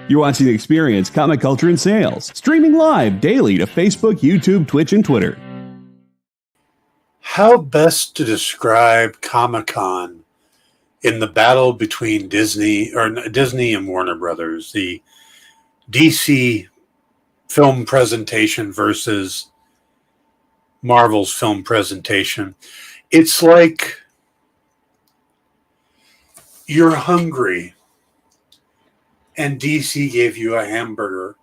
You're watching The Experience, Comic Culture and Sales, streaming live daily to Facebook, YouTube, Twitch, and Twitter. How best to describe Comic-Con in the battle between Disney and Warner Brothers, the DC film presentation versus Marvel's film presentation? It's like you're hungry and DC gave you a hamburger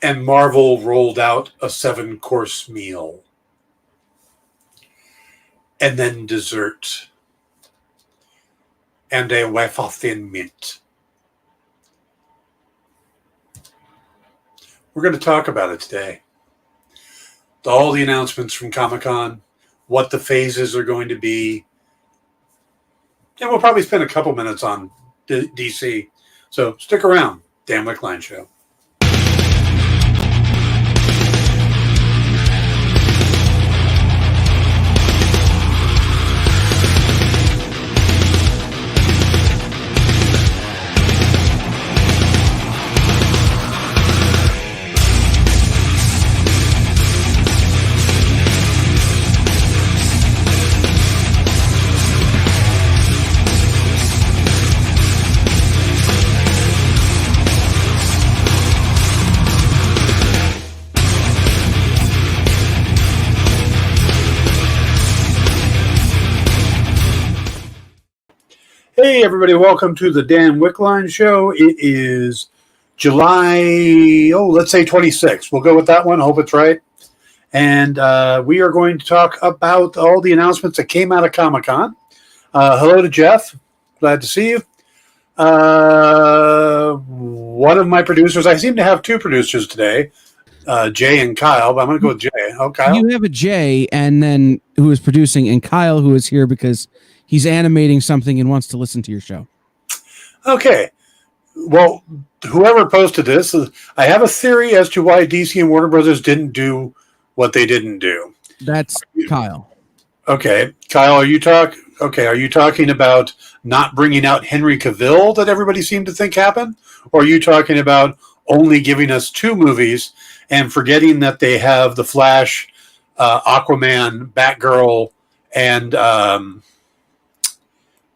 and Marvel rolled out a 7-course meal and then dessert and a wafer thin mint. We're going to talk about it today. All the announcements from Comic-Con, what the phases are going to be, and we'll probably spend a couple minutes on DC. So stick around. Dan Wickline Show. Hey, everybody. Welcome to the Dan Wickline Show. It is July, let's say 26th. We'll go with that one. Hope it's right. And we are going to talk about all the announcements that came out of Comic-Con. Hello to Jeff. Glad to see you. One of my producers, I seem to have two producers today, Jay and Kyle, but I'm going to go with Jay. Oh, Kyle? You have a Jay, and then who is producing, and Kyle, who is here because he's animating something and wants to listen to your show. Okay. Well, whoever posted this, I have a theory as to why DC and Warner Brothers didn't do what they didn't do. That's Kyle. Okay. Kyle, are you talking about not bringing out Henry Cavill that everybody seemed to think happened? Or are you talking about only giving us 2 movies and forgetting that they have The Flash, Aquaman, Batgirl, and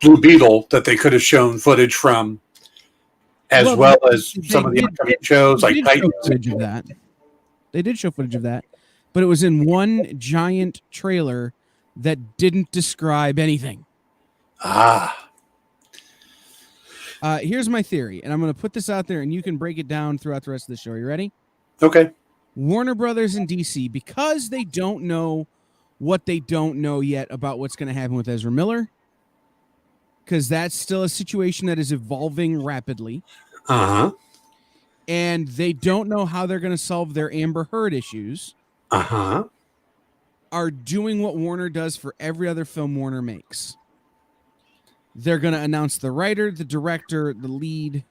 Blue Beetle that they could have shown footage from, as well as some of the upcoming shows like Titans? They did show footage of that, but it was in one giant trailer that didn't describe anything. Here's my theory, and I'm going to put this out there, and you can break it down throughout the rest of the show. Are you ready? Okay. Warner Brothers and DC, because they don't know what they don't know yet about what's going to happen with Ezra Miller, because that's still a situation that is evolving rapidly. Uh-huh. And they don't know how they're going to solve their Amber Heard issues. Uh-huh. Are doing what Warner does for every other film Warner makes. They're going to announce the writer, the director, the lead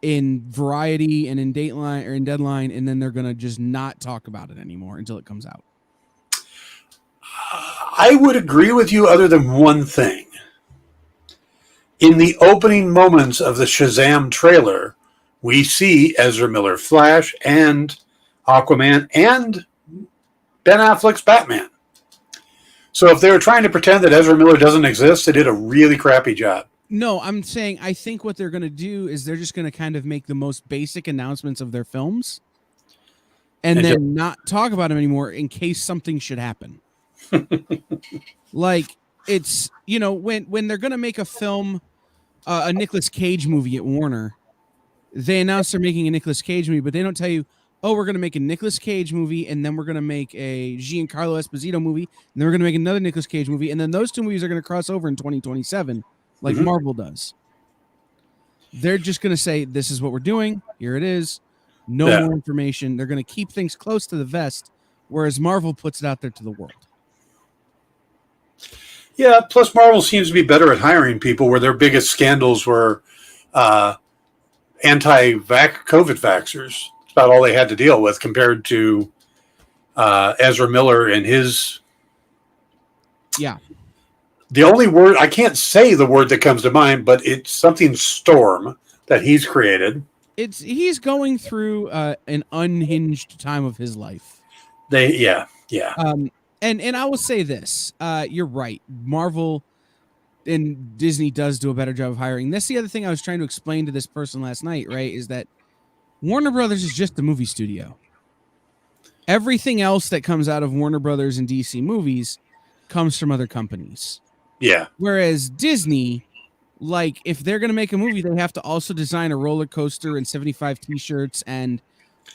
in Variety and in Dateline or in Deadline, and then they're going to just not talk about it anymore until it comes out. I would agree with you other than one thing. In the opening moments of the Shazam trailer, we see Ezra Miller Flash and Aquaman and Ben Affleck's Batman. So if they were trying to pretend that Ezra Miller doesn't exist, they did a really crappy job. No, I'm saying I think what they're going to do is they're just going to kind of make the most basic announcements of their films and then not talk about them anymore in case something should happen. Like, it's, when they're going to make a film, a Nicolas Cage movie at Warner, they announce they're making a Nicolas Cage movie, but they don't tell you, oh, we're going to make a Nicolas Cage movie, and then we're going to make a Giancarlo Esposito movie, and then we're going to make another Nicolas Cage movie, and then those 2 movies are going to cross over in 2027, like Marvel does. They're just going to say, this is what we're doing, here it is, no more information. They're going to keep things close to the vest, whereas Marvel puts it out there to the world. Yeah, plus Marvel seems to be better at hiring people where their biggest scandals were anti-COVID vaxxers. It's about all they had to deal with compared to Ezra Miller and his The only word, I can't say the word that comes to mind, but it's something storm that he's created. He's going through an unhinged time of his life. Yeah. And I will say this, you're right. Marvel and Disney does do a better job of hiring. That's the other thing I was trying to explain to this person last night, right? Is that Warner Brothers is just the movie studio. Everything else that comes out of Warner Brothers and DC movies comes from other companies. Yeah. Whereas Disney, like, if they're going to make a movie, they have to also design a roller coaster and 75 t-shirts and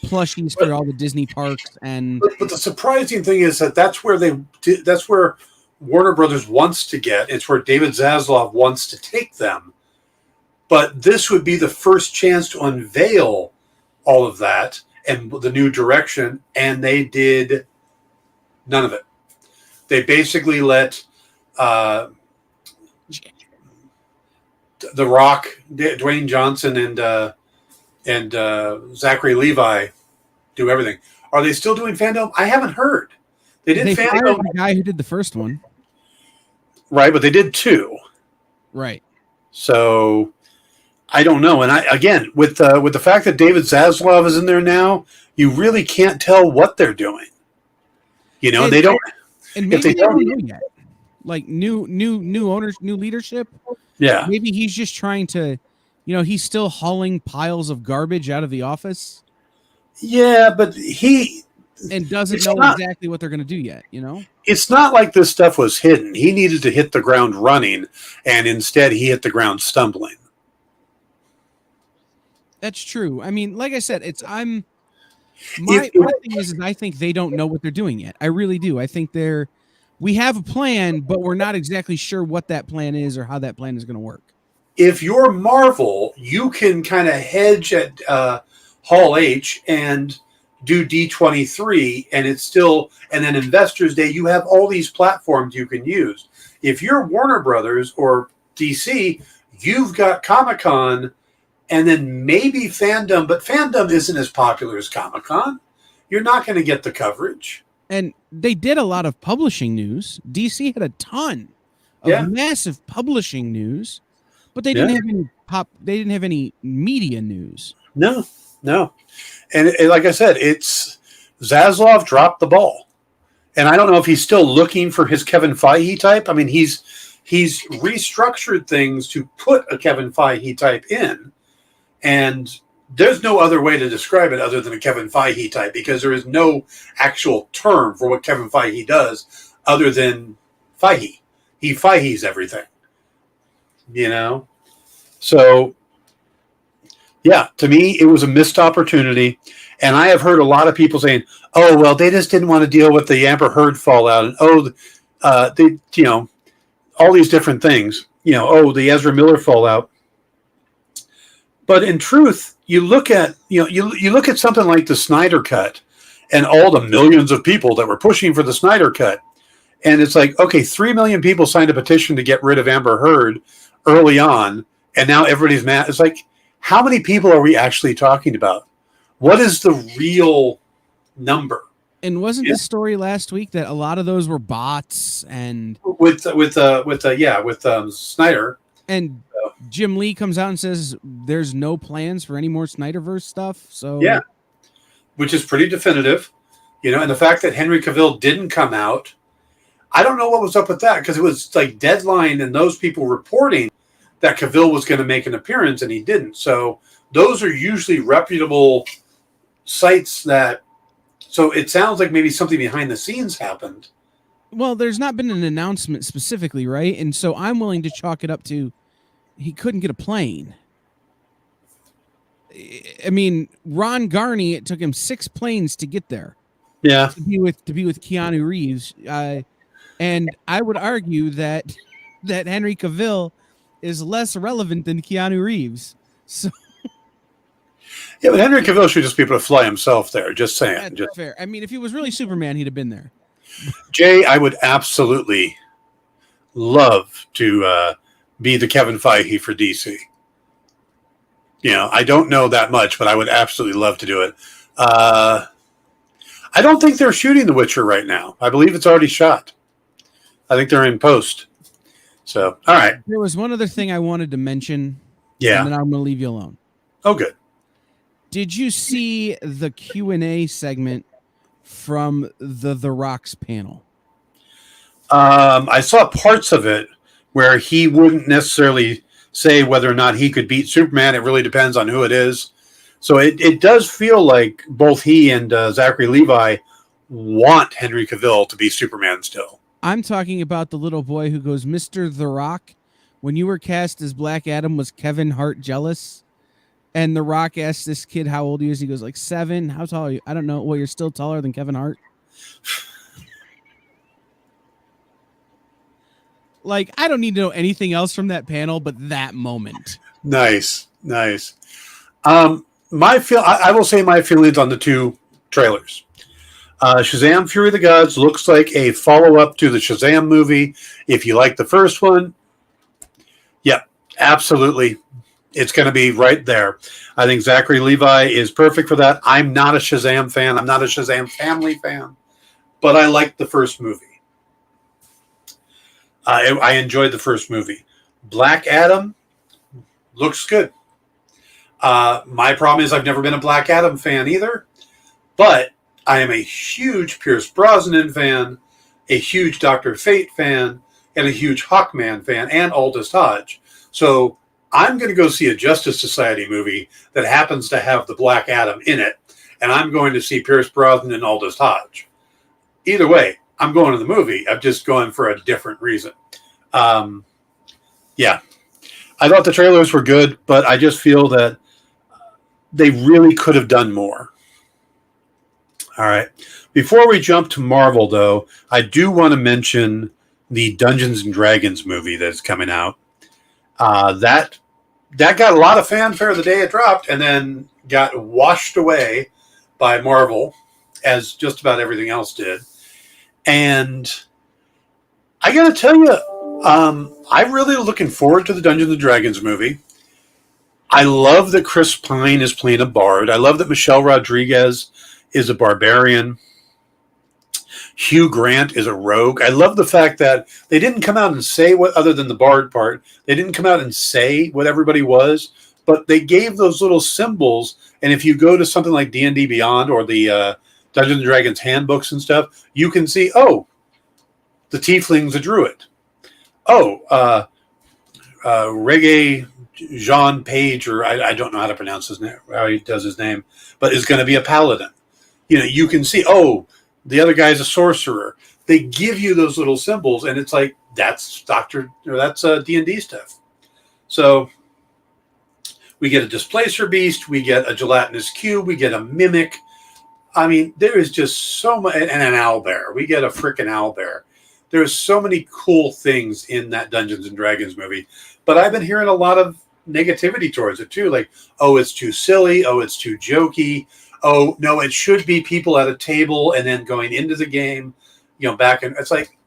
plushies for all the Disney parks. And but the surprising thing is that's where Warner Brothers wants to get. It's where David Zaslav wants to take them. But this would be the first chance to unveil all of that and the new direction, and they did none of it. They basically let The Rock, Dwayne Johnson, and Zachary Levi do everything. Are they still doing fandom? I haven't heard. They did fandom. The guy who did the first one, right? But they did two, right? So I don't know. And again, with the fact that David Zaslav is in there now, you really can't tell what they're doing. You know, they don't. And maybe they don't know yet. Like new owners, new leadership. Yeah. Maybe he's just trying to, he's still hauling piles of garbage out of the office. Yeah, but he doesn't know exactly what they're going to do yet. It's not like this stuff was hidden. He needed to hit the ground running, and instead he hit the ground stumbling. That's true. I mean, like I said, my thing is I think they don't know what they're doing yet. I really do. I think we have a plan, but we're not exactly sure what that plan is or how that plan is going to work. If you're Marvel, you can kind of hedge at Hall H and do D23, and then Investors Day, you have all these platforms you can use. If you're Warner Brothers or DC, you've got Comic-Con and then maybe fandom, but fandom isn't as popular as Comic-Con. You're not going to get the coverage. And they did a lot of publishing news. DC had a ton of massive publishing news, but they didn't have any media news. No. And like I said, it's Zaslav dropped the ball. And I don't know if he's still looking for his Kevin Feige type. I mean, he's restructured things to put a Kevin Feige type in. And there's no other way to describe it other than a Kevin Feige type, because there is no actual term for what Kevin Feige does other than Feige. He Feige's everything. So, yeah, to me, it was a missed opportunity. And I have heard a lot of people saying, oh, well, they just didn't want to deal with the Amber Heard fallout. And, all these different things. The Ezra Miller fallout. But in truth, you look at something like the Snyder Cut and all the millions of people that were pushing for the Snyder Cut. And it's like, okay, 3 million people signed a petition to get rid of Amber Heard early on. And now everybody's mad. It's like, how many people are we actually talking about? What is the real number? And wasn't the story last week that a lot of those were bots and with Snyder? And Jim Lee comes out and says there's no plans for any more Snyderverse stuff. So yeah, which is pretty definitive, and the fact that Henry Cavill didn't come out, I don't know what was up with that, because it was like Deadline and those people reporting that Cavill was going to make an appearance and he didn't. So those are usually reputable sites so it sounds like maybe something behind the scenes happened. Well, there's not been an announcement specifically, right? And so I'm willing to chalk it up to he couldn't get a plane. I mean, Ron Garney, it took him 6 planes to get there. Yeah. To be with Keanu Reeves. And I would argue that Henry Cavill is less relevant than Keanu Reeves. So yeah, but Henry Cavill should just be able to fly himself there. Just saying. That's fair. I mean, if he was really Superman, he'd have been there. Jay, I would absolutely love to be the Kevin Feige for DC. I don't know that much, but I would absolutely love to do it. I don't think they're shooting The Witcher right now. I believe it's already shot. I think they're in post. So, all right. There was one other thing I wanted to mention. Yeah. And then I'm going to leave you alone. Oh, good. Did you see the Q&A segment from the Rock's panel? I saw parts of it where he wouldn't necessarily say whether or not he could beat Superman. It really depends on who it is. So it does feel like both he and Zachary Levi want Henry Cavill to be Superman still. I'm talking about the little boy who goes, Mr. The Rock, when you were cast as Black Adam, was Kevin Hart jealous? And The Rock asks this kid how old he is. He goes, like 7. How tall are you? I don't know. Well, you're still taller than Kevin Hart. Like, I don't need to know anything else from that panel but that moment. Nice. I will say my feelings on the two trailers. Shazam! Fury of the Gods looks like a follow-up to the Shazam movie. If you like the first one, yeah, absolutely. It's going to be right there. I think Zachary Levi is perfect for that. I'm not a Shazam fan. I'm not a Shazam family fan. But I liked the first movie. I enjoyed the first movie. Black Adam looks good. My problem is I've never been a Black Adam fan either. But I am a huge Pierce Brosnan fan, a huge Dr. Fate fan, and a huge Hawkman fan, and Aldous Hodge. So I'm going to go see a Justice Society movie that happens to have the Black Adam in it, and I'm going to see Pierce Brosnan and Aldous Hodge. Either way, I'm going to the movie. I'm just going for a different reason. Yeah. I thought the trailers were good, but I just feel that they really could have done more. All right. Before we jump to Marvel, though, I do want to mention the Dungeons and Dragons movie that's coming out. That got a lot of fanfare the day it dropped, and then got washed away by Marvel, as just about everything else did. And I got to tell you, I'm really looking forward to the Dungeons and Dragons movie. I love that Chris Pine is playing a bard. I love that Michelle Rodriguez is a barbarian. Hugh Grant is a rogue. I love the fact that they didn't come out and say what, other than the bard part, they didn't come out and say what everybody was, but they gave those little symbols. And if you go to something like D&D Beyond or the Dungeons and Dragons handbooks and stuff, you can see, oh, the tiefling's a druid. Oh, Reggae Jean Page, or I don't know how to pronounce his name, how he does his name, but is going to be a paladin. You know, you can see, oh, the other guy's a sorcerer. They give you those little symbols, and it's like, that's D&D stuff. So we get a displacer beast, we get a gelatinous cube, we get a mimic. I mean, there is just so much, and an owlbear. We get a freaking owlbear. There's so many cool things in that Dungeons and Dragons movie, but I've been hearing a lot of negativity towards it too. Like, oh, it's too silly. Oh, it's too jokey. Oh, no, it should be people at a table and then going into the game, you know, back. And it's like,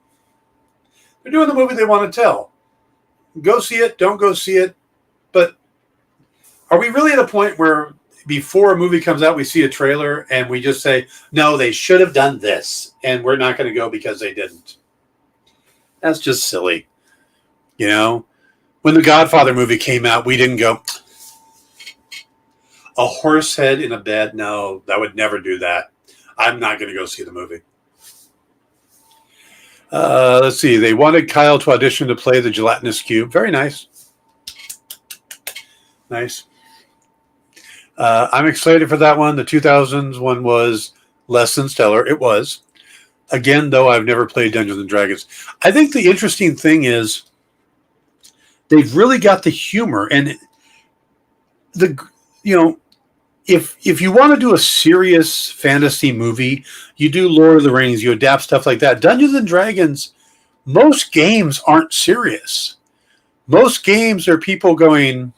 they're doing the movie they want to tell. Go see it. Don't go see it. But are we really at a point where before a movie comes out, we see a trailer and we just say, no, they should have done this, and we're not going to go because they didn't? That's just silly. You know, when the Godfather movie came out, we didn't go, a horse head in a bed? No, I would never do that. I'm not going to go see the movie. Let's see. They wanted Kyle to audition to play the gelatinous cube. Very nice. Nice. I'm excited for that one. The 2000s one was less than stellar. It was. Again, though, I've never played Dungeons and Dragons. I think the interesting thing is they've really got the humor, and if you want to do a serious fantasy movie, you do Lord of the Rings, you adapt stuff like that. Dungeons and Dragons, most games aren't serious. Most games are people going,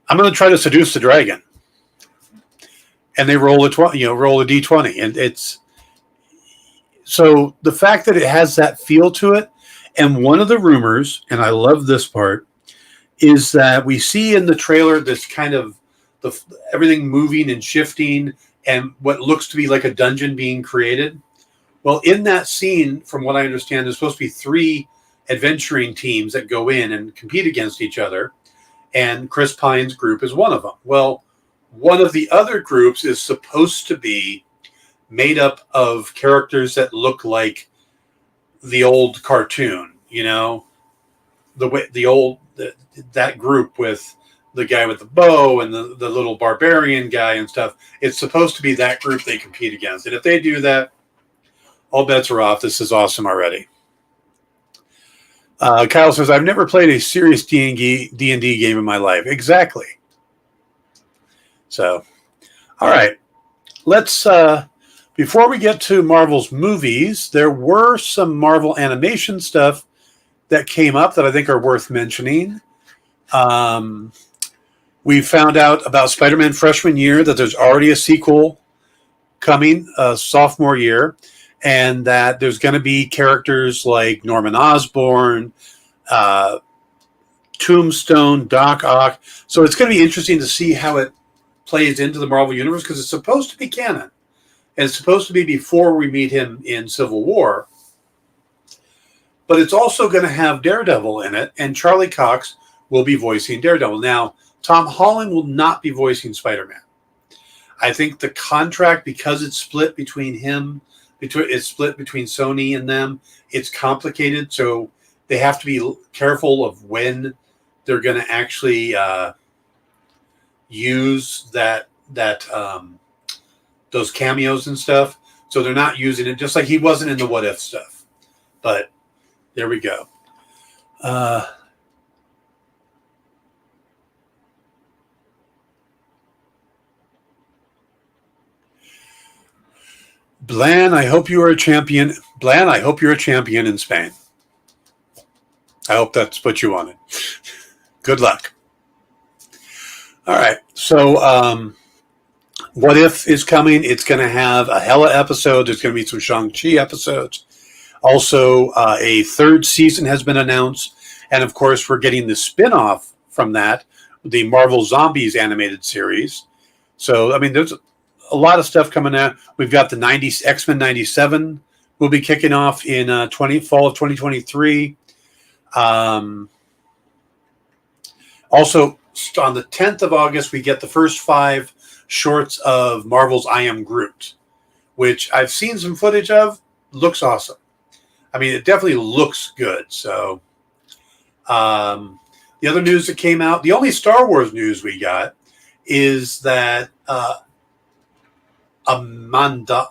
I'm going to try to seduce the dragon, and they roll a d20, and it's so the fact that it has that feel to it. And one of the rumors, and I love this part, is that we see in the trailer this kind of everything moving and shifting, and what looks to be like a dungeon being created. Well, in that scene, from what I understand, there's supposed to be 3 adventuring teams that go in and compete against each other. And Chris Pine's group is one of them. Well, one of the other groups is supposed to be made up of characters that look like the old cartoon, that group with the guy with the bow and the little barbarian guy and stuff. It's supposed to be that group they compete against. And if they do that, all bets are off. This is awesome already. Kyle says, I've never played a serious D&D game in my life. Exactly. So, all right. Let's, before we get to Marvel's movies, there were some Marvel animation stuff that came up that I think are worth mentioning. We found out about Spider-Man freshman year that there's already a sequel coming sophomore year, and that there's going to be characters like Norman Osborn, Tombstone, Doc Ock. So it's going to be interesting to see how it plays into the Marvel Universe, because it's supposed to be canon. And it's supposed to be before we meet him in Civil War. But it's also going to have Daredevil in it, and Charlie Cox will be voicing Daredevil. Now, Tom Holland will not be voicing Spider-Man. I think the contract, because it's split between Sony and them, it's complicated, so they have to be careful of when they're going to actually use those cameos and stuff. So they're not using it, just like he wasn't in the What If stuff. But there we go. Blan, I hope you are a champion. Blan, I hope you're a champion in Spain. I hope that's what you wanted. Good luck. All right. So, What If is coming. It's going to have a hella episode. There's going to be some Shang-Chi episodes. Also, a third season has been announced. And, of course, we're getting the spin-off from that, the Marvel Zombies animated series. So, I mean, there's a lot of stuff coming out. We've got the X-Men 97 will be kicking off in fall of 2023. Also, on the 10th of August, we get the first 5 shorts of Marvel's I Am Groot, which I've seen some footage of. Looks awesome. I mean, it definitely looks good. So, the other news that came out, the only Star Wars news we got is that Amandla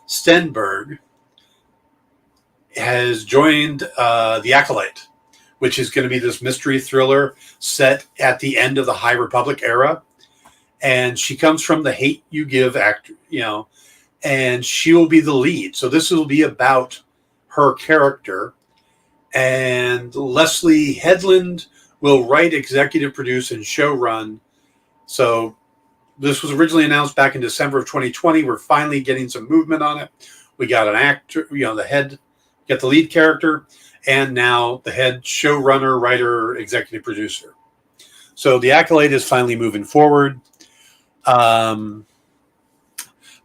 Stenberg has joined The Acolyte, which is going to be this mystery thriller set at the end of the High Republic era. And she comes from the Hate You Give actor, and she will be the lead. So this will be about her character. And Leslie Headland will write, executive produce, and showrun. So this was originally announced back in December of 2020. We're finally getting some movement on it. We got an actor, the lead character, and now the head showrunner, writer, executive producer. So The Acolyte is finally moving forward. The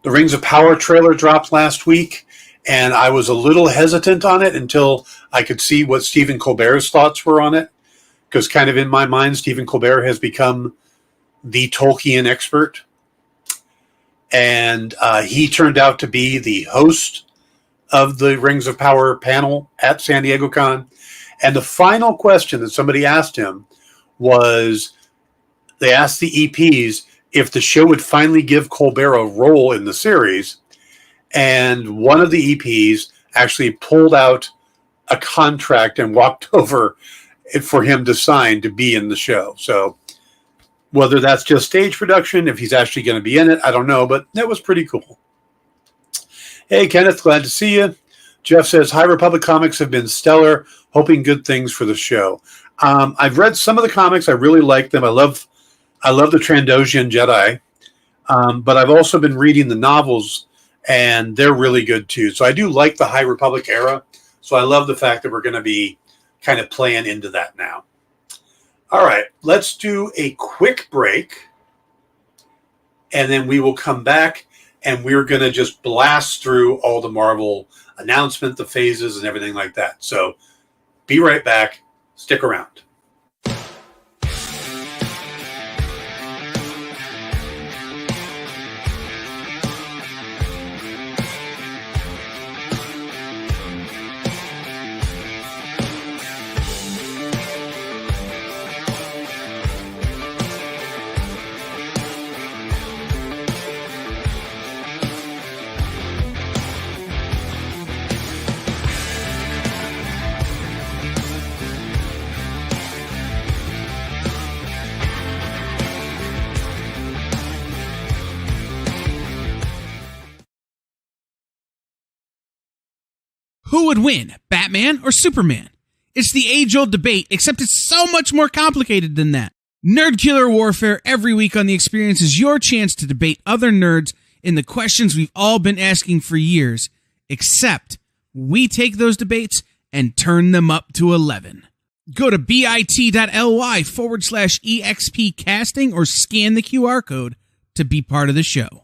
Rings of Power trailer dropped last week, and I was a little hesitant on it until I could see what Stephen Colbert's thoughts were on it, because kind of in my mind, Stephen Colbert has become the Tolkien expert, and he turned out to be the host of the Rings of Power panel at San Diego Con. And the final question that somebody asked him was, they asked the EPs if the show would finally give Colbert a role in the series, and one of the EPs actually pulled out a contract and walked over for him to sign to be in the show. So whether that's just stage production, if he's actually going to be in it, I don't know, but that was pretty cool. Hey, Kenneth, glad to see you. Jeff says, High Republic comics have been stellar, hoping good things for the show. I've read some of the comics. I really like them. I love the Trandoshan Jedi, but I've also been reading the novels, and they're really good too. So I do like the High Republic era, so I love the fact that we're going to be kind of playing into that now. All right, let's do a quick break, and then we will come back, and we're going to just blast through all the Marvel announcement, the phases, and everything like that. So be right back. Stick around. Who would win, Batman or Superman? It's the age-old debate, except it's so much more complicated than that. Nerd Killer Warfare every week on The Experience is your chance to debate other nerds in the questions we've all been asking for years, except we take those debates and turn them up to 11. Go to bit.ly/EXP casting or scan the QR code to be part of the show.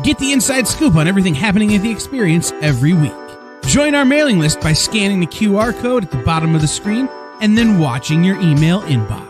Get the inside scoop on everything happening at The Experience every week. Join our mailing list by scanning the QR code at the bottom of the screen and then watching your email inbox.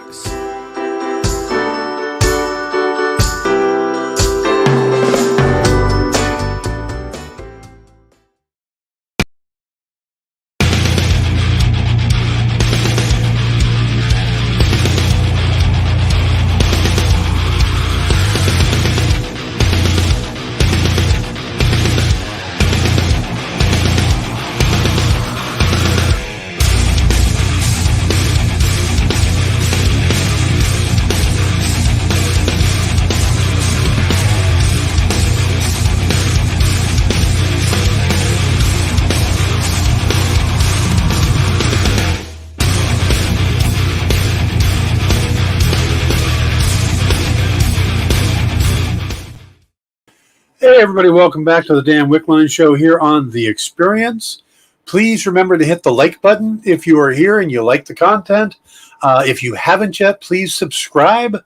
Hey everybody, welcome back to the Dan Wickline Show here on The Experience. Please remember to hit the like button if you are here and you like the content. If you haven't yet, please subscribe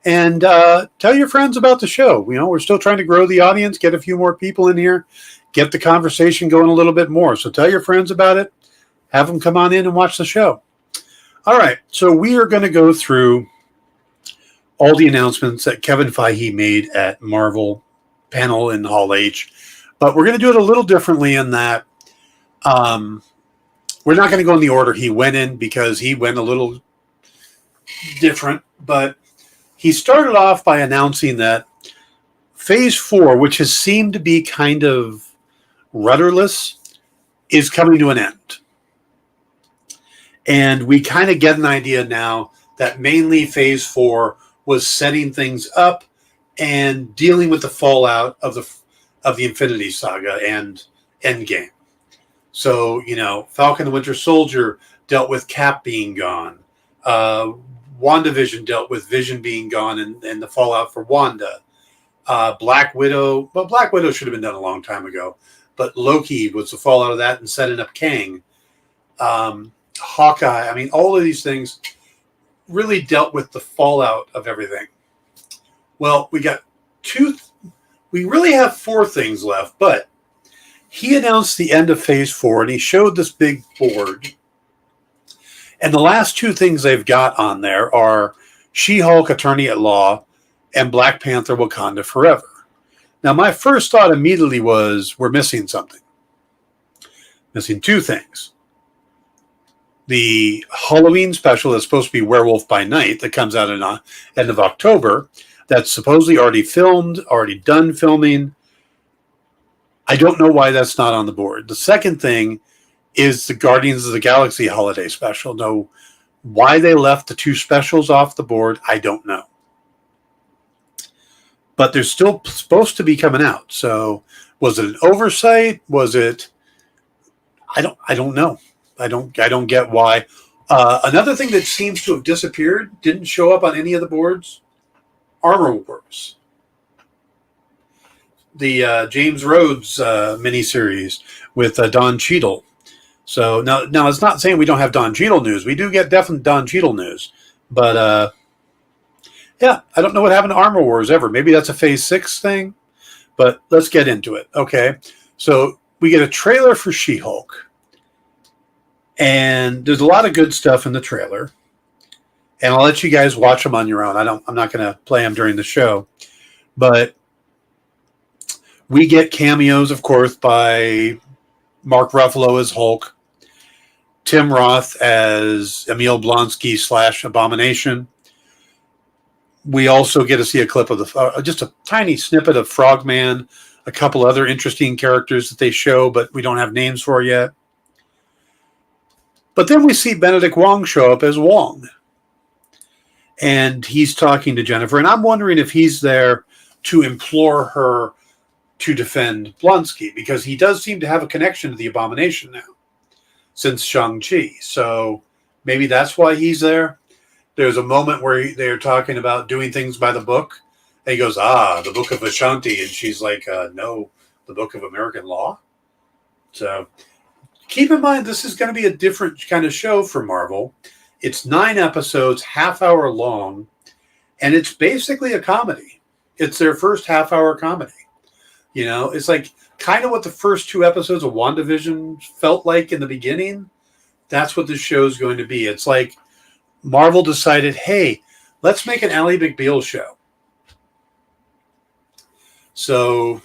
and tell your friends about the show. You know, we're still trying to grow the audience, get a few more people in here, get the conversation going a little bit more. So tell your friends about it. Have them come on in and watch the show. All right, so we are going to go through all the announcements that Kevin Feige made at Marvel panel in Hall H, but we're going to do it a little differently in that we're not going to go in the order he went in because he went a little different, but he started off by announcing that Phase 4, which has seemed to be kind of rudderless, is coming to an end. And we kind of get an idea now that mainly Phase 4 was setting things up and dealing with the fallout of the Infinity Saga and Endgame. So, you know, Falcon the Winter Soldier dealt with Cap being gone. WandaVision dealt with Vision being gone and the fallout for Wanda. Black Widow should have been done a long time ago. But Loki was the fallout of that and setting up Kang. Hawkeye, I mean, all of these things really dealt with the fallout of everything. Well, we really have 4 things left, but he announced the end of Phase 4, and he showed this big board. And the last 2 things they've got on there are She-Hulk Attorney at Law and Black Panther Wakanda Forever. Now, my first thought immediately was, we're missing something. Missing 2 things. The Halloween special that's supposed to be Werewolf by Night that comes out in end of October, that's supposedly already filmed, already done filming. I don't know why that's not on the board. The second thing is the Guardians of the Galaxy holiday special. No, why they left the 2 specials off the board, I don't know. But they're still supposed to be coming out. So was it an oversight? Was it? I don't know. I don't get why. Another thing that seems to have disappeared, didn't show up on any of the boards, Armor Wars. The James Rhodes miniseries with Don Cheadle. So now it's not saying we don't have Don Cheadle news. We do get definite Don Cheadle news, but yeah, I don't know what happened to Armor Wars ever. Maybe that's a Phase 6 thing, but let's get into it. Okay, so we get a trailer for She-Hulk, and there's a lot of good stuff in the trailer, and I'll let you guys watch them on your own. I'm not going to play them during the show, but we get cameos, of course, by Mark Ruffalo as Hulk, Tim Roth as Emil Blonsky / Abomination. We also get to see a clip of just a tiny snippet of Frogman, a couple other interesting characters that they show, but we don't have names for yet. But then we see Benedict Wong show up as Wong. And he's talking to Jennifer, and I'm wondering if he's there to implore her to defend Blonsky, because he does seem to have a connection to the Abomination now, since Shang-Chi. So maybe that's why he's there. There's a moment where they're talking about doing things by the book. And he goes, the Book of Ashanti. And she's like, no, the Book of American Law. So keep in mind, this is going to be a different kind of show for Marvel. It's 9 episodes, half-hour long, and it's basically a comedy. It's their first half-hour comedy. You know, it's like kind of what the first 2 episodes of WandaVision felt like in the beginning. That's what this show is going to be. It's like Marvel decided, hey, let's make an Ally McBeal show. So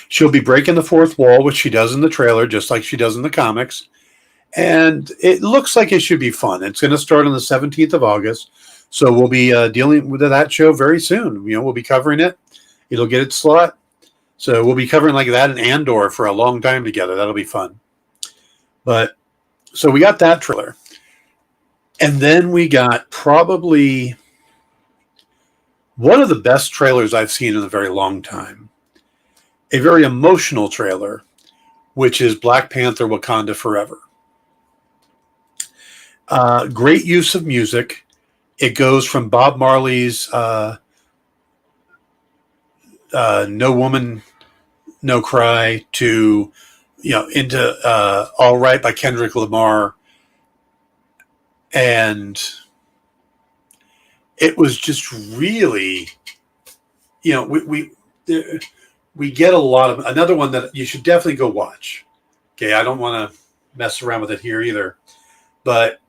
she'll be breaking the fourth wall, which she does in the trailer, just like she does in the comics. And it looks like it should be fun. It's going to start on the 17th of August. So we'll be dealing with that show very soon. You know, we'll be covering it. It'll get its slot. So we'll be covering like that and Andor for a long time together. That'll be fun. But so we got that trailer. And then we got probably one of the best trailers I've seen in a very long time. A very emotional trailer, which is Black Panther Wakanda Forever. Great use of music. It goes from Bob Marley's No Woman, No Cry to, into All Right by Kendrick Lamar. And it was just really, we get a lot of, another one that you should definitely go watch. Okay, I don't want to mess around with it here either, but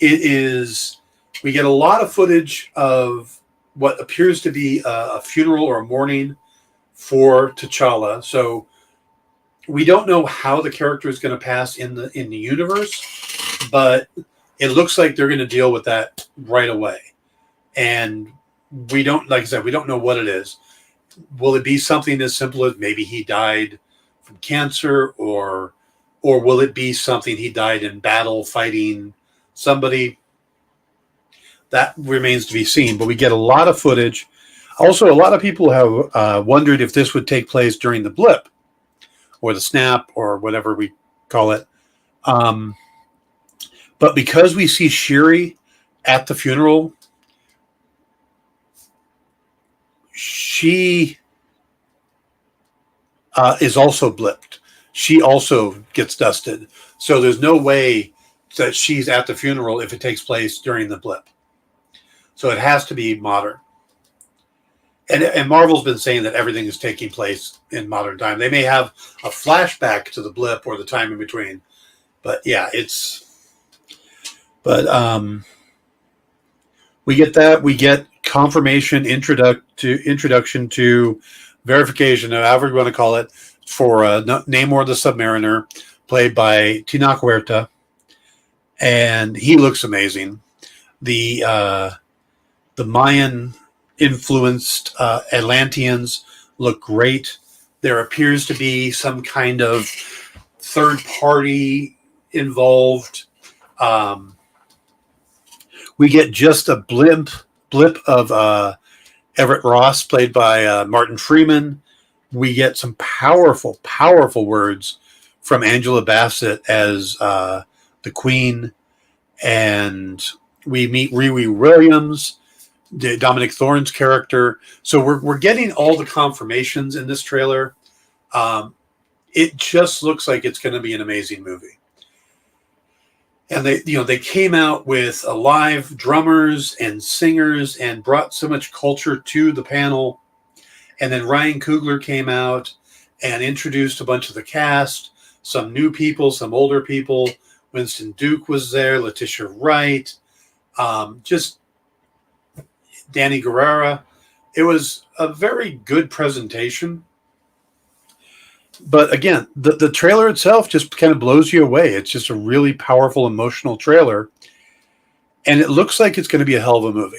we get a lot of footage of what appears to be a funeral or a mourning for T'Challa. So we don't know how the character is going to pass in the universe, but it looks like they're going to deal with that right away. And we don't, like I said, we don't know what it is. Will it be something as simple as maybe he died from cancer, or will it be something he died in battle fighting somebody? That remains to be seen, but we get a lot of footage. Also, a lot of people have wondered if this would take place during the blip or the snap or whatever we call it. But because we see Shuri at the funeral, she is also blipped. She also gets dusted. So there's no way that she's at the funeral if it takes place during the blip. So it has to be modern. And Marvel's been saying that everything is taking place in modern time. They may have a flashback to the blip or the time in between. But yeah, we get that. We get confirmation, introduction to verification, however you want to call it, for Namor the Submariner, played by Tenoch Huerta. And he looks amazing. The Mayan influenced Atlanteans look great. There appears to be some kind of third party involved. We get just a blip of Everett Ross, played by Martin Freeman. We get some powerful words from Angela Bassett as the Queen, and we meet Riri Williams, Dominic Thorne's character. So we're getting all the confirmations in this trailer. It just looks like it's going to be an amazing movie. And they came out with live drummers and singers and brought so much culture to the panel. And then Ryan Coogler came out and introduced a bunch of the cast, some new people, some older people. Winston Duke was there, Letitia Wright, just Danny Guerrera. It was a very good presentation. But again, the trailer itself just kind of blows you away. It's just a really powerful, emotional trailer. And it looks like it's going to be a hell of a movie.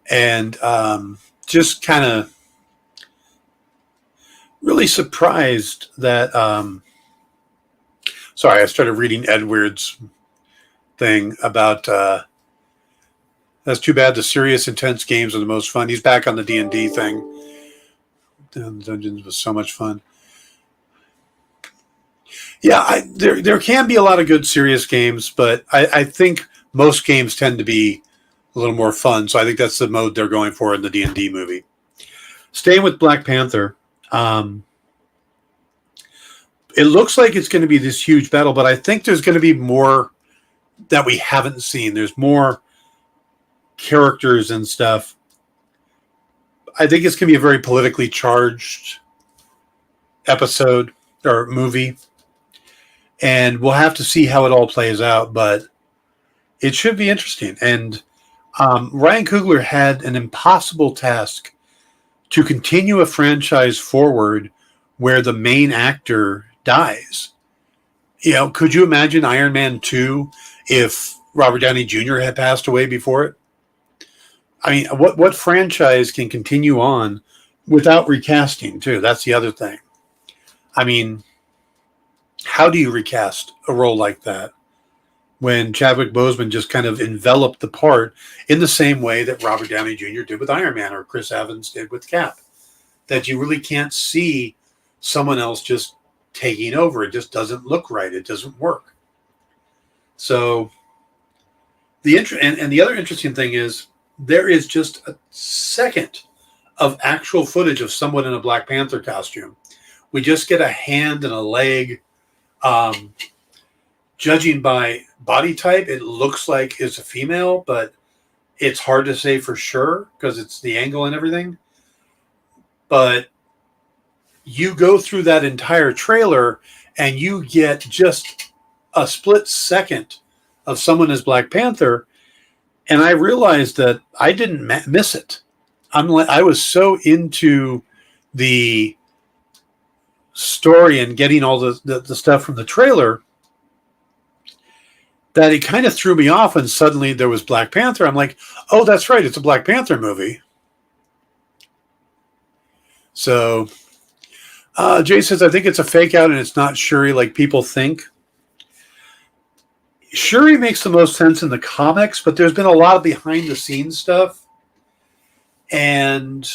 And just kind of really surprised that... sorry, I started reading Ed Weird's thing about... that's too bad. The serious, intense games are the most fun. He's back on the D&D thing. Dungeons was so much fun. Yeah, there can be a lot of good serious games, but I think most games tend to be a little more fun. So I think that's the mode they're going for in the D&D movie. Staying with Black Panther, it looks like it's going to be this huge battle, but I think there's going to be more that we haven't seen. There's more characters and stuff. I think it's going to be a very politically charged episode or movie, and we'll have to see how it all plays out, but it should be interesting. And Ryan Coogler had an impossible task to continue a franchise forward where the main actor dies. Could you imagine Iron Man 2 if Robert Downey Jr. had passed away before it? I mean, what franchise can continue on without recasting, too? That's the other thing. I mean, how do you recast a role like that when Chadwick Boseman just kind of enveloped the part in the same way that Robert Downey Jr. did with Iron Man or Chris Evans did with Cap? That you really can't see someone else just taking over. It just doesn't look right. It doesn't work. So the other interesting thing is, there is just a second of actual footage of someone in a Black Panther costume. We just get a hand and a leg. Judging by body type, it looks like it's a female, but it's hard to say for sure because it's the angle and everything. But you go through that entire trailer and you get just a split second of someone as Black Panther. And I realized that I didn't miss it. I was so into the story and getting all the stuff from the trailer that it kind of threw me off when suddenly there was Black Panther. I'm like, oh, that's right. It's a Black Panther movie. So Jay says, I think it's a fake out and it's not Shuri like people think. Shuri makes the most sense in the comics, but there's been a lot of behind-the-scenes stuff. And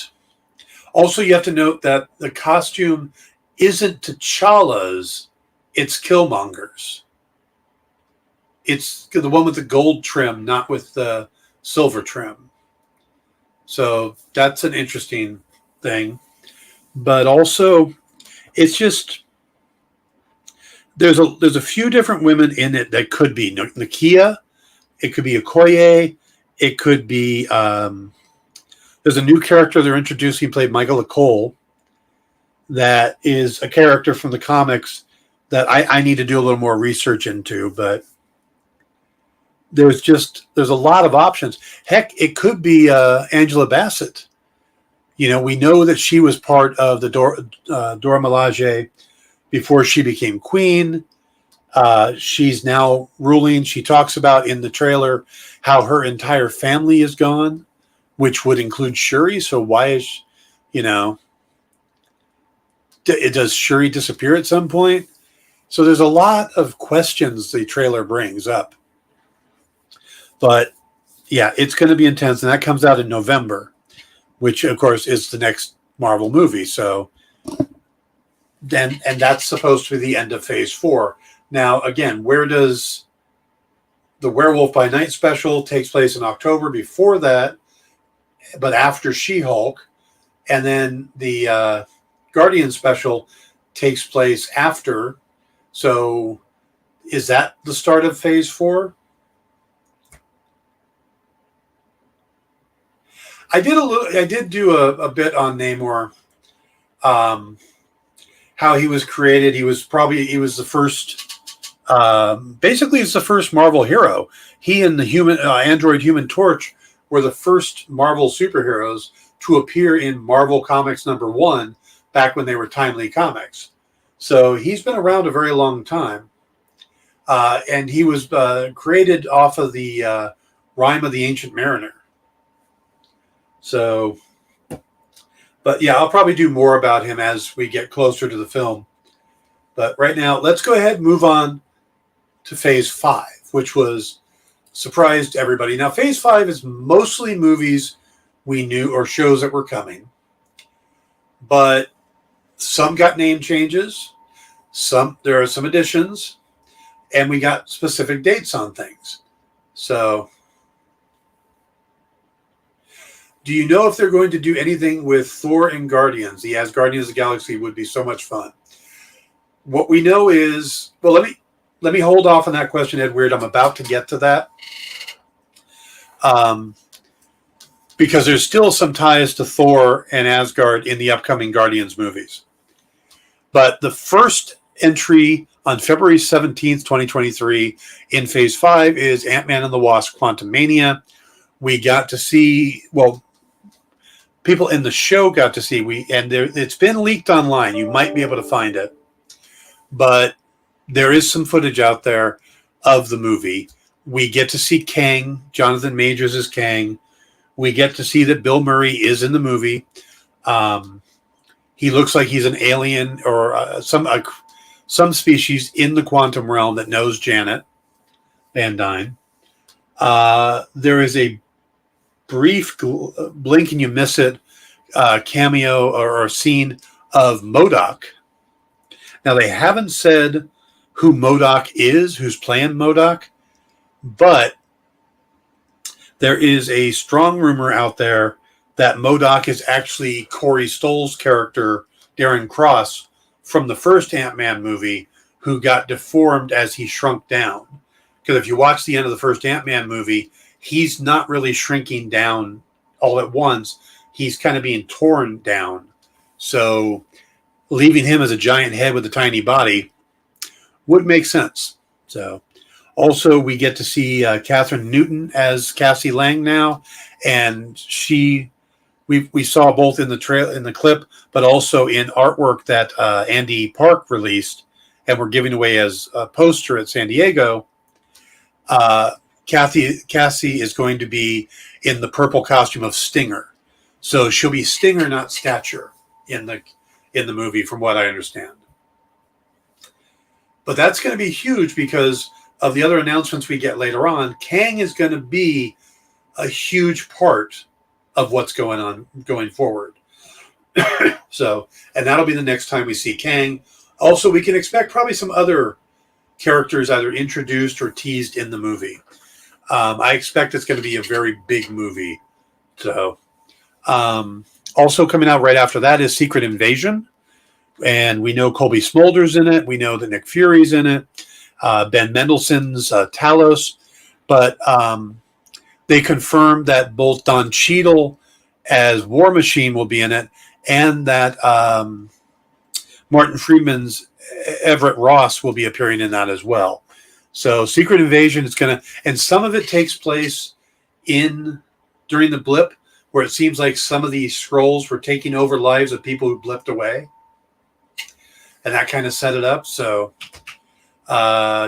also you have to note that the costume isn't T'Challa's, it's Killmonger's. It's the one with the gold trim, not with the silver trim. So that's an interesting thing. But also, it's just... There's a few different women in it that could be Nakia, it could be Okoye, it could be there's a new character they're introducing played Michael Cole that is a character from the comics that I need to do a little more research into, but there's a lot of options. Heck, it could be Angela Bassett. We know that she was part of the Dora Milaje before she became queen. She's now ruling. She talks about in the trailer how her entire family is gone, which would include Shuri. So why is, does Shuri disappear at some point? So there's a lot of questions the trailer brings up. But yeah, it's going to be intense. And that comes out in November, which of course is the next Marvel movie. So and that's supposed to be the end of Phase 4. Now, again, where does the Werewolf by Night special takes place in October before that, but after She-Hulk, and then the Guardian special takes place after. So is that the start of phase 4? I did do a bit on Namor, how he was created. He was the first, basically it's the first Marvel hero. He and the android Human Torch were the first Marvel superheroes to appear in Marvel Comics #1 back when they were Timely Comics. So he's been around a very long time. And he was created off of the Rime of the Ancient Mariner. So, but yeah, I'll probably do more about him as we get closer to the film. But right now, let's go ahead and move on to phase 5, which was surprised everybody. Now, phase 5 is mostly movies we knew or shows that were coming. But some got name changes. There are some additions. And we got specific dates on things. So, do you know if they're going to do anything with Thor and Guardians? The Asgardians of the Galaxy would be so much fun. What we know is, well, let me hold off on that question, Edward. I'm about to get to that. Because there's still some ties to Thor and Asgard in the upcoming Guardians movies. But the first entry on February 17th, 2023 in phase 5 is Ant-Man and the Wasp: Quantumania. We got to see, well, people in the show got to see, it's been leaked online. You might be able to find it. But there is some footage out there of the movie. We get to see Kang. Jonathan Majors is Kang. We get to see that Bill Murray is in the movie. He looks like he's an alien or some species in the quantum realm that knows Janet Van Dyne. There is a brief blink and you miss it cameo or scene of MODOK. Now, they haven't said who MODOK is, who's playing MODOK, but there is a strong rumor out there that MODOK is actually Corey Stoll's character, Darren Cross, from the first Ant-Man movie, who got deformed as he shrunk down. Because if you watch the end of the first Ant-Man movie, he's not really shrinking down all at once. He's kind of being torn down. So leaving him as a giant head with a tiny body would make sense. So also we get to see Catherine Newton as Cassie Lang now. And we saw both in the clip, but also in artwork that Andy Park released and we're giving away as a poster at San Diego. Cassie is going to be in the purple costume of Stinger. So she'll be Stinger, not Stature, in the movie, from what I understand. But that's going to be huge because of the other announcements we get later on. Kang is going to be a huge part of what's going on going forward. So, and that'll be the next time we see Kang. Also, we can expect probably some other characters either introduced or teased in the movie. I expect it's going to be a very big movie. So, also coming out right after that is Secret Invasion. And we know Colby Smolder's in it. We know that Nick Fury's in it. Ben Mendelsohn's Talos. But they confirmed that both Don Cheadle as War Machine will be in it, and that Martin Freeman's Everett Ross will be appearing in that as well. So Secret Invasion is going to, and some of it takes place during the blip, where it seems like some of these Skrulls were taking over lives of people who blipped away. And that kind of set it up. So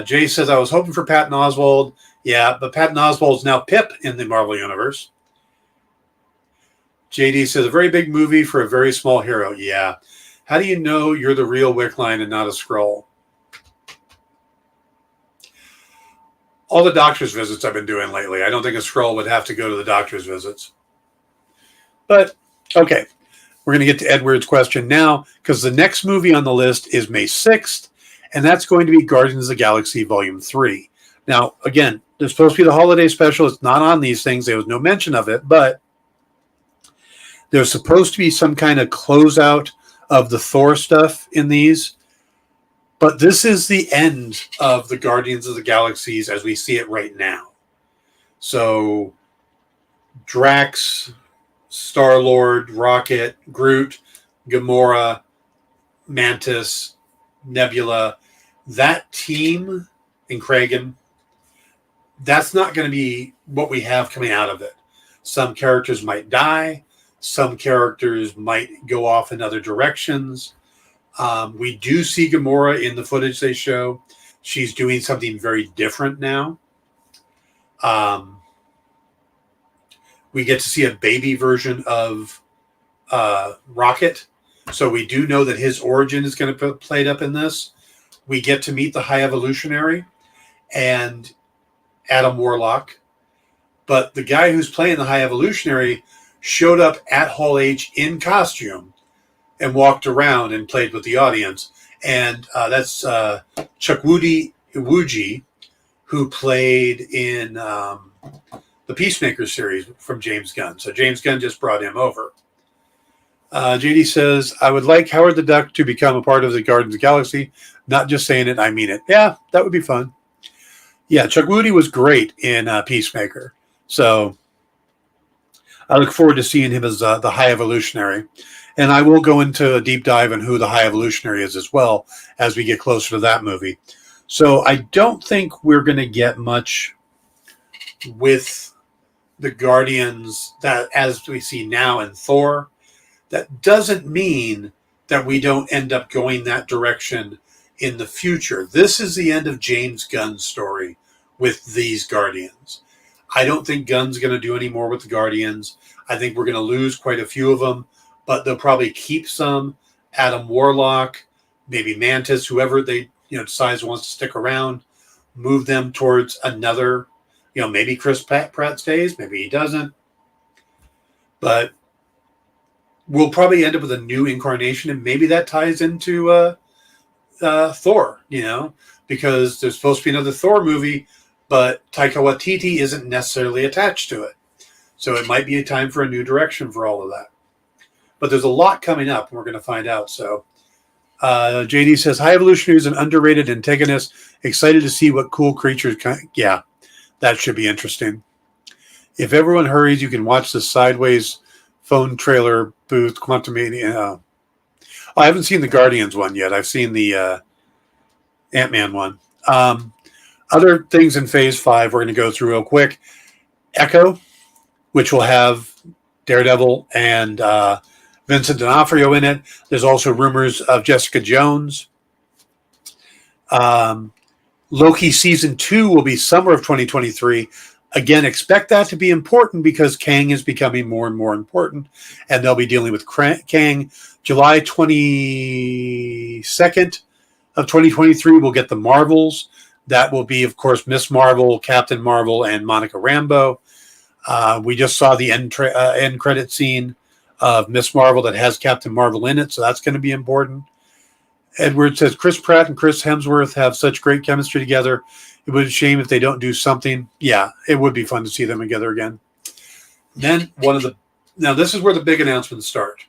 Jay says, I was hoping for Patton Oswalt. Yeah, but Patton Oswalt is now Pip in the Marvel Universe. JD says, a very big movie for a very small hero. Yeah. How do you know you're the real Wickline and not a Skrull? All the doctor's visits I've been doing lately. I don't think a Skrull would have to go to the doctor's visits. But, okay. We're going to get to Edward's question now, because the next movie on the list is May 6th, and that's going to be Guardians of the Galaxy Volume 3. Now, again, there's supposed to be the holiday special. It's not on these things. There was no mention of it, but there's supposed to be some kind of closeout of the Thor stuff in these. But this is the end of the Guardians of the Galaxies as we see it right now. So Drax, Star-Lord, Rocket, Groot, Gamora, Mantis, Nebula, that team, and Kragan, that's not going to be what we have coming out of it. Some characters might die. Some characters might go off in other directions. We do see Gamora in the footage they show. She's doing something very different now. We get to see a baby version of Rocket. So we do know that his origin is going to be played up in this. We get to meet the High Evolutionary and Adam Warlock. But the guy who's playing the High Evolutionary showed up at Hall H in costume and walked around and played with the audience. And that's Chukwudi Iwuji, who played in the Peacemaker series from James Gunn. So James Gunn just brought him over. JD says, I would like Howard the Duck to become a part of the Guardians of the Galaxy. Not just saying it, I mean it. Yeah, that would be fun. Yeah, Chukwudi was great in Peacemaker. So I look forward to seeing him as the High Evolutionary. And I will go into a deep dive on who the High Evolutionary is as well as we get closer to that movie. So I don't think we're going to get much with the Guardians that as we see now in Thor. That doesn't mean that we don't end up going that direction in the future. This is the end of James Gunn's story with these Guardians. I don't think Gunn's going to do any more with the Guardians. I think we're going to lose quite a few of them, but they'll probably keep some. Adam Warlock, maybe Mantis, whoever they decides wants to stick around, move them towards another. Maybe Chris Pratt stays, maybe he doesn't. But we'll probably end up with a new incarnation, and maybe that ties into Thor, because there's supposed to be another Thor movie, but Taika Waititi isn't necessarily attached to it. So it might be a time for a new direction for all of that. But there's a lot coming up, and we're going to find out. So JD says, High Evolutionary is an underrated antagonist. Excited to see what cool creatures yeah, that should be interesting. If everyone hurries, you can watch the Sideways phone trailer booth Quantumania. I haven't seen the Guardians one yet. I've seen the Ant-Man one. Other things in Phase 5 we're going to go through real quick. Echo, which will have Daredevil and Vincent D'Onofrio in it. There's also rumors of Jessica Jones. Loki Season 2 will be summer of 2023. Again, expect that to be important because Kang is becoming more and more important, and they'll be dealing with Kang. July 22nd of 2023, we'll get the Marvels. That will be, of course, Miss Marvel, Captain Marvel, and Monica Rambeau. We just saw the end credit scene of Miss Marvel that has Captain Marvel in it, so that's going to be important. Edward says, Chris Pratt and Chris Hemsworth have such great chemistry together. It would be a shame if they don't do something. Yeah, it would be fun to see them together again. Then now this is where the big announcements start.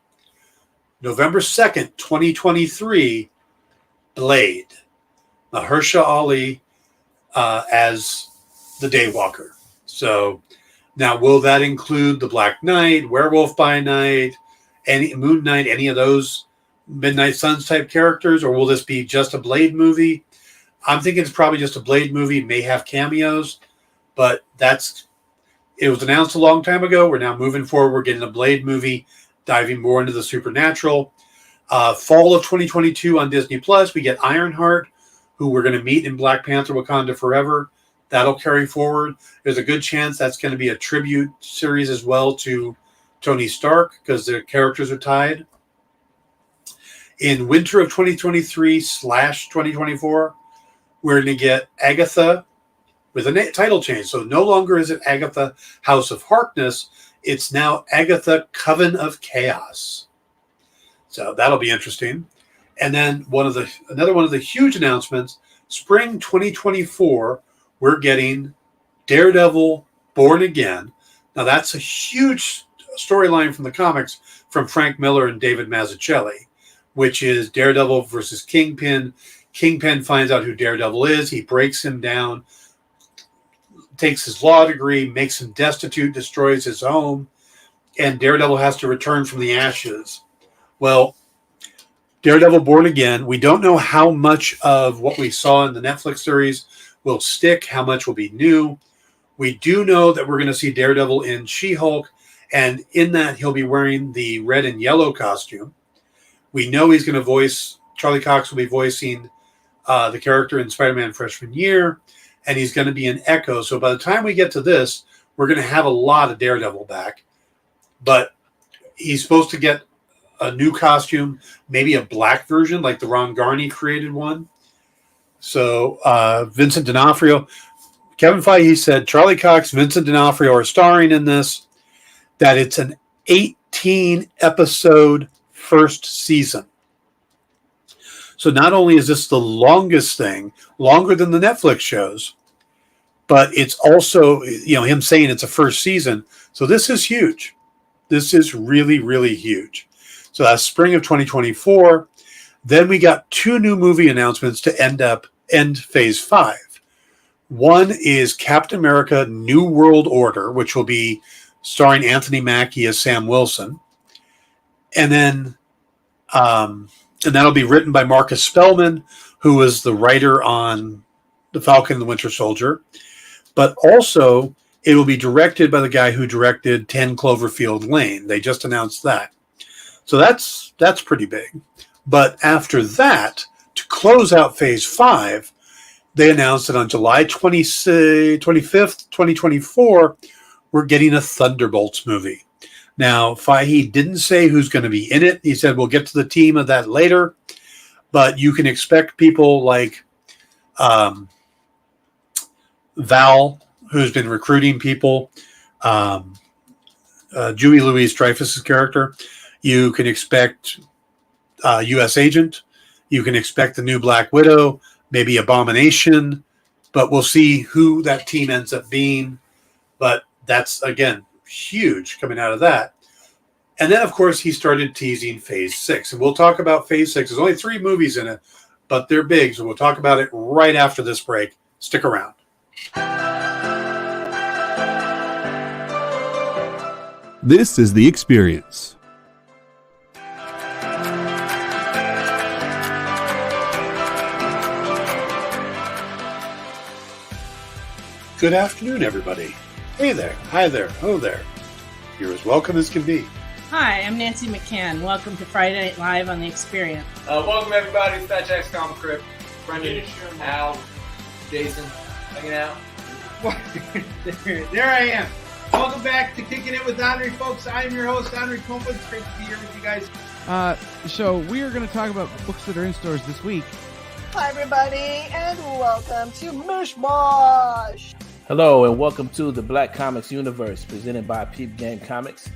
November 2nd, 2023, Blade. Mahershala Ali as the Daywalker. So now will that include the Black Knight, Werewolf by Night, Moon Knight, any of those Midnight Suns type characters, or will this be just a Blade movie? I'm thinking it's probably just a Blade movie, may have cameos, but it was announced a long time ago. We're now moving forward. We're getting a Blade movie, diving more into the supernatural. Fall of 2022 on Disney Plus, we get Ironheart, who we're going to meet in Black Panther Wakanda Forever. That'll carry forward. There's a good chance that's going to be a tribute series as well to Tony Stark because their characters are tied. In winter of 2023/2024, we're going to get Agatha with a title change. So no longer is it Agatha House of Harkness. It's now Agatha Coven of Chaos. So that'll be interesting. And then another one of the huge announcements, spring 2024, we're getting Daredevil Born Again. Now that's a huge storyline from the comics from Frank Miller and David Mazzucchelli. which is Daredevil versus Kingpin. Kingpin finds out who Daredevil is. He breaks him down, takes his law degree, makes him destitute, destroys his home, and Daredevil has to return from the ashes. Well, Daredevil Born Again, we don't know how much of what we saw in the Netflix series will stick, how much will be new. We do know that we're going to see Daredevil in She-Hulk, and in that he'll be wearing the red and yellow costume. We know he's going to voice, Charlie Cox will be voicing the character in Spider-Man Freshman Year, and he's going to be in Echo. So by the time we get to this, we're going to have a lot of Daredevil back. But he's supposed to get a new costume, maybe a black version, like the Ron Garney created one. So Vincent D'Onofrio, Kevin Feige said Charlie Cox, Vincent D'Onofrio are starring in this, that it's an 18-episode first season. So not only is this the longest thing, longer than the Netflix shows, but it's also, him saying it's a first season. So this is huge. This is really, really huge. So that's spring of 2024. Then we got 2 new movie announcements to end Phase 5. One is Captain America: New World Order, which will be starring Anthony Mackie as Sam Wilson. And then and that'll be written by Marcus Spellman, who was the writer on The Falcon and the Winter Soldier. But also, it will be directed by the guy who directed 10 Cloverfield Lane. They just announced that. So that's pretty big. But after that, to close out Phase 5, they announced that on July 25th, 2024, we're getting a Thunderbolts movie. Now, Feige didn't say who's going to be in it. He said we'll get to the team of that later. But you can expect people like Val, who's been recruiting people, Julie Louis-Dreyfus's character. You can expect U.S. Agent. You can expect the new Black Widow, maybe Abomination. But we'll see who that team ends up being. But that's, again, huge coming out of that. And then, of course, he started teasing Phase 6. And we'll talk about Phase 6. There's only 3 movies in it, but they're big. So we'll talk about it right after this break. Stick around. This is The Experience. Good afternoon, everybody. Hey there. Hi there. Hello there. You're as welcome as can be. Hi, I'm Nancy McCann. Welcome to Friday Night Live on The Experience. Welcome, everybody. It's Fat Jack's Comic Crypt. Brendan, Al, Jason, hanging out. There I am. Welcome back to Kicking It with Henry, folks. I'm your host, Henry Kumpa. It's great to be here with you guys. So we are going to talk about books that are in stores this week. Hi, everybody, and welcome to Mishmash. Hello, and welcome to the Black Comics Universe, presented by Peep Game Comics.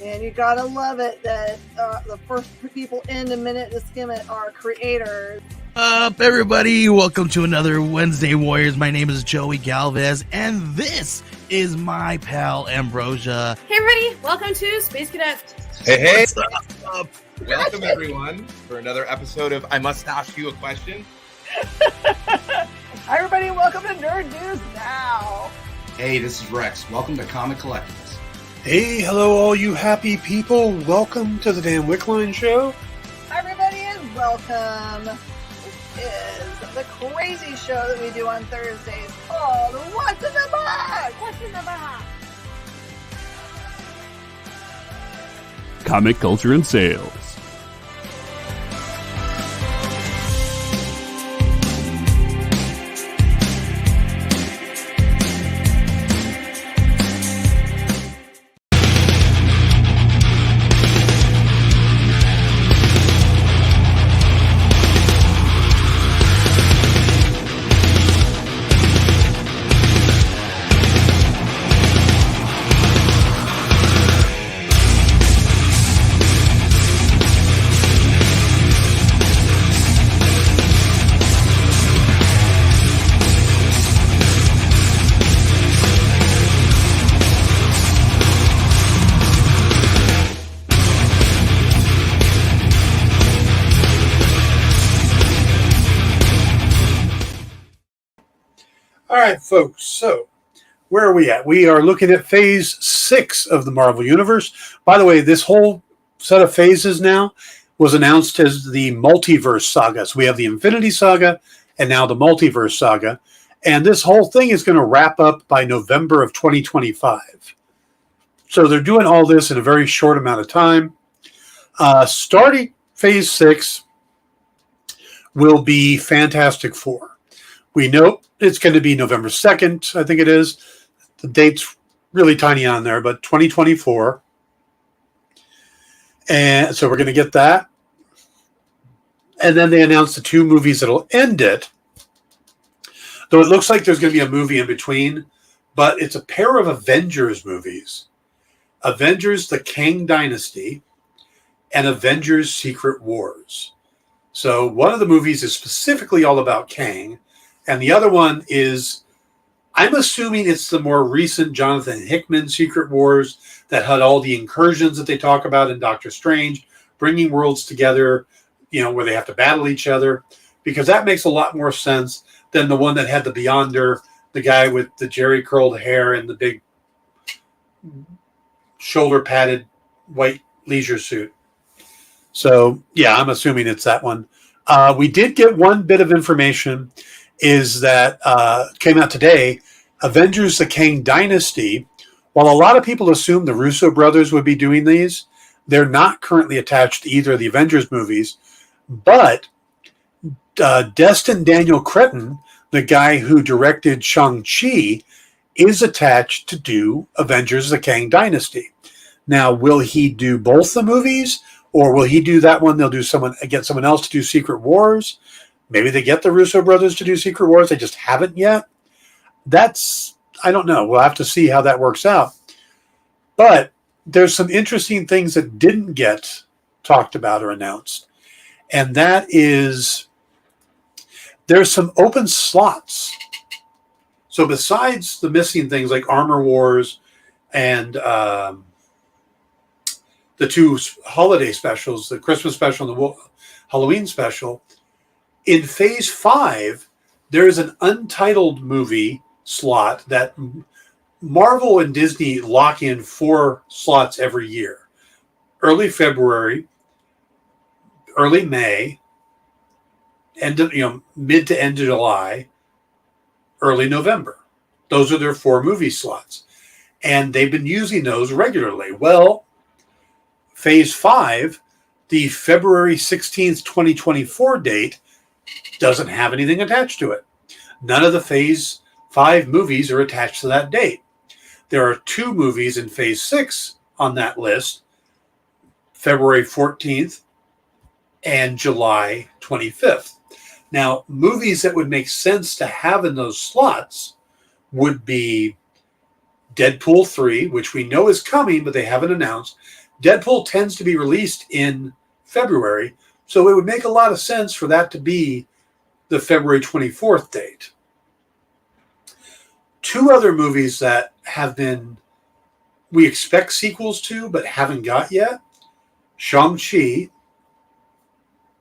And you gotta love it that the first people in a minute to skim it are creators. Up, everybody, welcome to another Wednesday Warriors. My name is Joey Galvez, and this is my pal Ambrosia. Hey, everybody, welcome to Space Cadet. Hey, What's up? welcome everyone for another episode of I Must Ask You a Question. Hi, everybody, welcome to Nerd News Now. Hey, this is Rex. Welcome to Comic Collectibles. Hey, hello, all you happy people. Welcome to the Dan Wickline Show. Hi, everybody, and welcome. This is the crazy show that we do on Thursdays called What's in the Box? What's in the Box? Comic culture and sales. All right, folks. So where are we at? We are looking at phase 6 of the Marvel Universe. By the way, this whole set of phases now was announced as the Multiverse Saga. So we have the Infinity Saga and now the Multiverse Saga. And this whole thing is going to wrap up by November of 2025. So they're doing all this in a very short amount of time. Starting phase 6 will be Fantastic Four. We know it's going to be November 2nd, I think it is. The date's really tiny on there, but 2024. And so we're going to get that. And then they announced the 2 movies that'll end it. Though it looks like there's going to be a movie in between, but it's a pair of Avengers movies. Avengers: The Kang Dynasty and Avengers: Secret Wars. So one of the movies is specifically all about Kang, and the other one is, I'm assuming it's the more recent Jonathan Hickman Secret Wars that had all the incursions that they talk about in Doctor Strange, bringing worlds together, where they have to battle each other, because that makes a lot more sense than the one that had the Beyonder, the guy with the jerry curled hair and the big shoulder padded white leisure suit. So yeah, I'm assuming it's that one. We did get one bit of information, is that came out today, Avengers: The Kang Dynasty. While a lot of people assume the Russo brothers would be doing these, they're not currently attached to either of the Avengers movies. But Destin Daniel Cretton, the guy who directed Shang-Chi, is attached to do Avengers: The Kang Dynasty. Now, will he do both the movies, or will he do that one? They'll get someone else to do Secret Wars. Maybe they get the Russo brothers to do Secret Wars. They just haven't yet. I don't know. We'll have to see how that works out. But there's some interesting things that didn't get talked about or announced. And that is, there's some open slots. So besides the missing things like Armor Wars and the 2 holiday specials, the Christmas special and the Halloween special, in phase 5, there's an untitled movie slot that Marvel and Disney lock in 4 slots every year. Early February, early May, mid to end of July, early November. Those are their 4 movie slots. And they've been using those regularly. Well, phase 5, the February 16th, 2024 date, doesn't have anything attached to it. None of the phase 5 movies are attached to that date. There are 2 movies in phase 6 on that list, February 14th and July 25th. Now, movies that would make sense to have in those slots would be Deadpool 3, which we know is coming, but they haven't announced. Deadpool tends to be released in February, so it would make a lot of sense for that to be the February 24th date. 2 other movies that we expect sequels to, but haven't got yet, Shang-Chi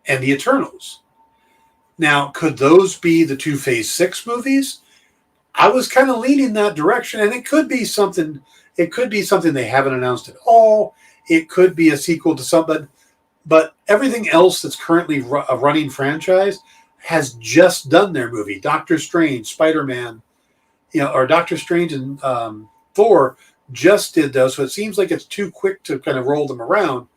and the Eternals. Now, could those be the 2 phase 6 movies? I was kind of leaning that direction, and it could be something they haven't announced at all. It could be a sequel to something, but everything else that's currently a running franchise has just done their movie. Doctor Strange, Spider-Man, or Doctor Strange and Thor just did those, so it seems like it's too quick to kind of roll them around,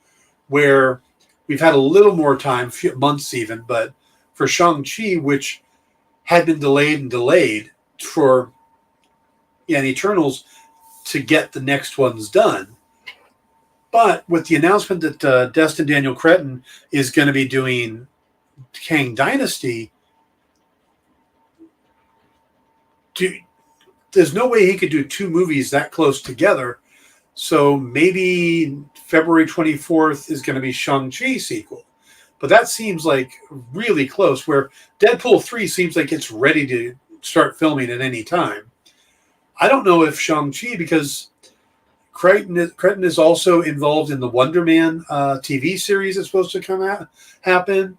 where we've had a little more time, few months even, but for Shang-Chi, which had been delayed for the Eternals to get the next ones done. But with the announcement that Destin Daniel Cretton is going to be doing Kang Dynasty, there's no way he could do 2 movies that close together. So maybe February 24th is going to be Shang-Chi sequel. But that seems like really close, where Deadpool 3 seems like it's ready to start filming at any time. I don't know if Shang-Chi, because Cretton is also involved in the Wonder Man TV series that's supposed to happen.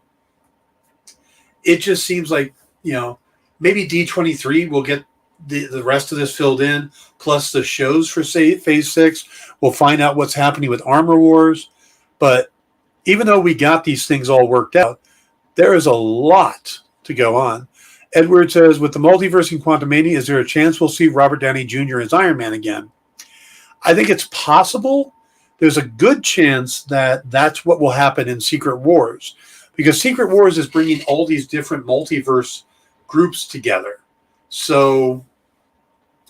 It just seems like, maybe D23 will get the rest of this filled in, plus the shows for Phase 6. We'll find out what's happening with Armor Wars. But even though we got these things all worked out, there is a lot to go on. Edward says, with the multiverse in Quantumania, is there a chance we'll see Robert Downey Jr. as Iron Man again? I think it's possible. There's a good chance that that's what will happen in Secret Wars, because Secret Wars is bringing all these different multiverse groups together. So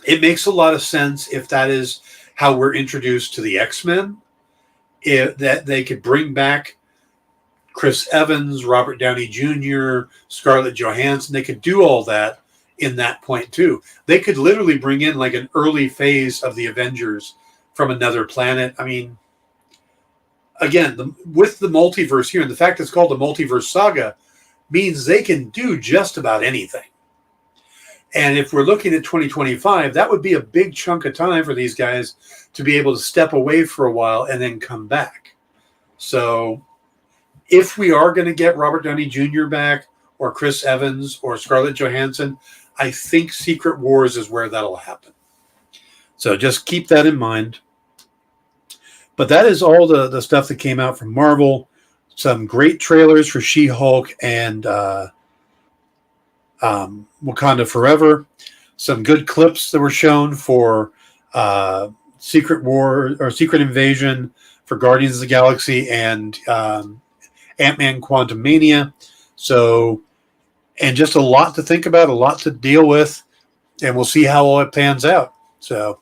it makes a lot of sense if that is how we're introduced to the X-Men, that they could bring back Chris Evans, Robert Downey Jr., Scarlett Johansson. They could do all that in that point too. They could literally bring in like an early phase of the Avengers from another planet. I mean, again, with the multiverse here, and the fact it's called the Multiverse Saga means they can do just about anything. And if we're looking at 2025, that would be a big chunk of time for these guys to be able to step away for a while and then come back. So if we are going to get Robert Downey Jr. back, or Chris Evans, or Scarlett Johansson, I think Secret Wars is where that'll happen. So just keep that in mind. But that is all the stuff that came out from Marvel. Some great trailers for She-Hulk and Wakanda Forever. Some good clips that were shown for Secret War or Secret Invasion, for Guardians of the Galaxy, and Ant-Man Quantumania. So, and just a lot to think about, a lot to deal with, and we'll see how all it pans out. So,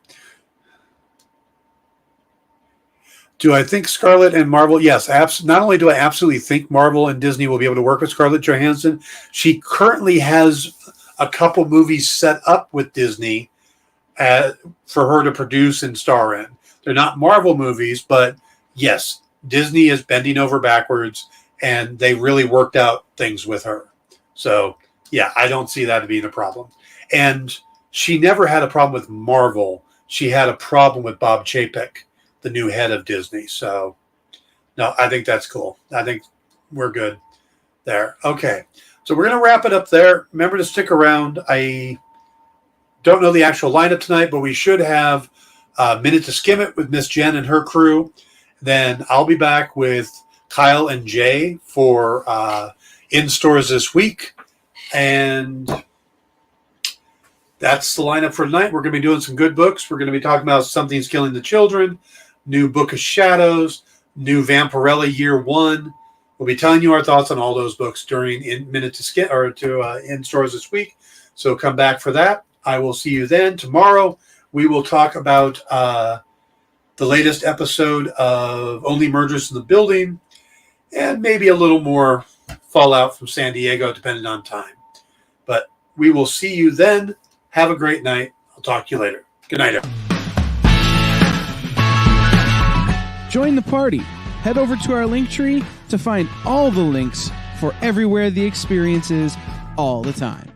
do I think Scarlett and Marvel? Yes, not only do I absolutely think Marvel and Disney will be able to work with Scarlett Johansson, she currently has a couple movies set up with Disney for her to produce and star in. They're not Marvel movies, but yes, Disney is bending over backwards, and they really worked out things with her. So, yeah, I don't see that being a problem. And she never had a problem with Marvel. She had a problem with Bob Chapek, the new head of Disney. So, no, I think that's cool. I think we're good there. Okay, so we're going to wrap it up there. Remember to stick around. I don't know the actual lineup tonight, but we should have a Minute to Skim It with Miss Jen and her crew. Then I'll be back with Kyle and Jay for in stores this week. And that's the lineup for tonight. We're going to be doing some good books. We're going to be talking about Something's Killing the Children, new Book of Shadows, new Vampirella Year 1. We'll be telling you our thoughts on all those books during Minute to Skim or to in stores this week. So come back for that. I will see you then. Tomorrow we will talk about the latest episode of Only Murders in the Building, and maybe a little more fallout from San Diego, depending on time. But we will see you then. Have a great night. I'll talk to you later. Good night, everyone. Join the party. Head over to our Linktree to find all the links for everywhere the experience is all the time.